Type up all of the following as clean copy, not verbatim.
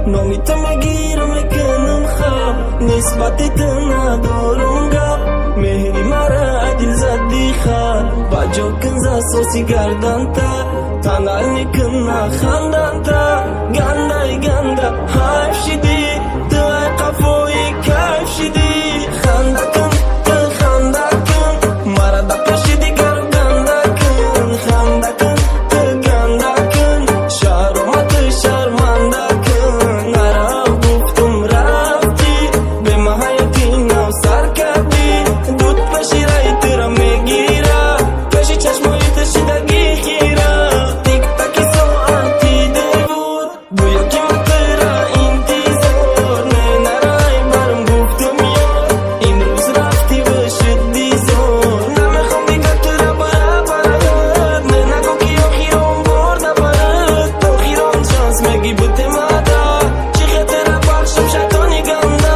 نامیتو میگیرم میکنم خواب نسبتی ندارم گپ مهری مرا دل زدی خواب با جو کنزا سوسی گردن تا تنال نکنه خاندن تا گندای گنده حیف شدی دوی قفوی کیف شدی خنده کن تو خنده کن مرا دا پشیدی گرو گنده کن خنده کن تو گنده کن شرمت شرمنده کن نرا گفتم رفتی به محیطی نو سر کردی دود پشی رای تیرا میگیره پشی چشمای تشیدگی خیره تیک تاکی ساعتی دیور گویا که مطیره انتظار نه نرای برم گفتم یار امروز رفتی و شدی زور نمیخوام دیگه تو را برد نه نگو که آخیرم برده برد تو خیرم شانس میگی بوده مادا چی خطره بخشم شیطانی گنده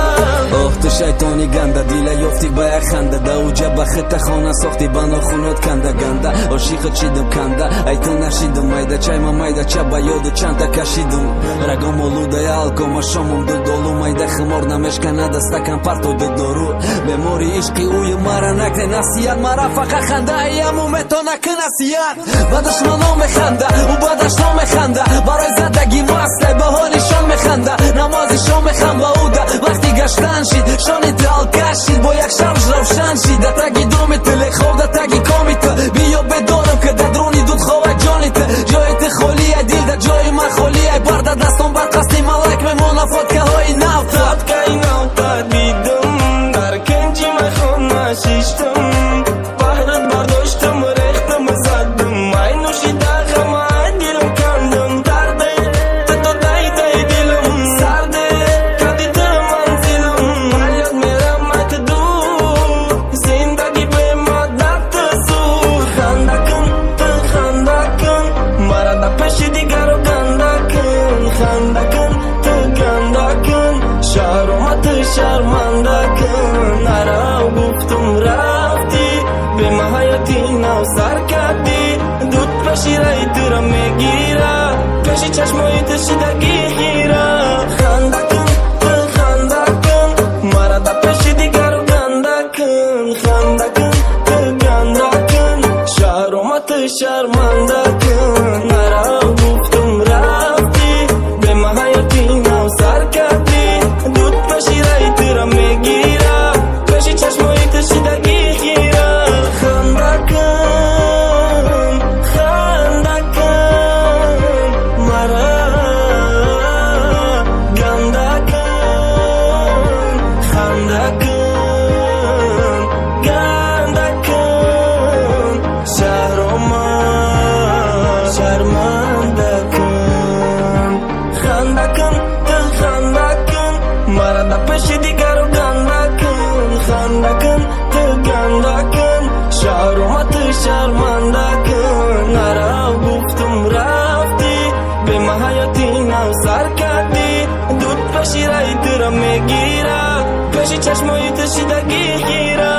آخ تو شیطانی گنده دیله یافتی با یک خنده ده او جبه خط خانه ساختی بنا خونات کنده گنده عاشق چیدم کنده ای تو نشیدم مایده چای ما مایده چه با یاد چند تا کشیدم رگام آلوده ی الکوم شامم دل دولو مایده خمار نمشکنه دستکم پرتو دل دارو بموری عشقی اوی مرا نکه نصیحت مرا فقط خنده ایمو متو نکه نصیحت با دشمنان میخنده او با دشمنان میخنده برای زدگی مسته به حالشان میخنده نمازشان میخنده او ده وقتی گشتن شید شانی دل کشید با یک شمش روشن شید تگی دومی تلی خواب ده تگی کامیت بیا بدارم که در درونی دود خواه جانیت جایت خالیه دیل ده جای من خالیه برده دستان بر قصدی ملک میمونه فاتکه های نوتا فاتکه نوتا دیدم در کنجی مخون نشیشتم بحرت برداشتم ریختم زدم مای نوشیده غمه دیلم کندم درده تو دای دای دیلم سرده کدی تو منزلم حالیت میرم مت دور زندگی به مدت سور خنده کن تو خنده کن مرا دا پشی دیگر رو گنده کن خنده کن تو گنده کن شرمت شرمنده کن نرا گفتم رفتی به محیطی نو سر کردی دود پشی رای تو را میگیره پشی چشمای تشیدگی خیره خنده کن تو خنده کن مرا دا پشی دیگر رو گنده کن خنده کن تو گنده کن شرمت شرمنده کن نرا گفتم رفتی به محیطی نو سر کردی دود پشی رای تو را میگیره پشی چشمای تشیدگی خیره خنده کن خنده کن مرا گنده کن خنده کن گنده کن شهرما شرمنده کن خنده کن تو خنده کن مرا دا پشی دیگر رو گنده کن خنده کن تو گنده کن شرمت شرمنده کن نرا گفتم رفتی به محیطی نو سر کردی دود پشی رای تو را میگیره پشی چشمای تشیدگی خیره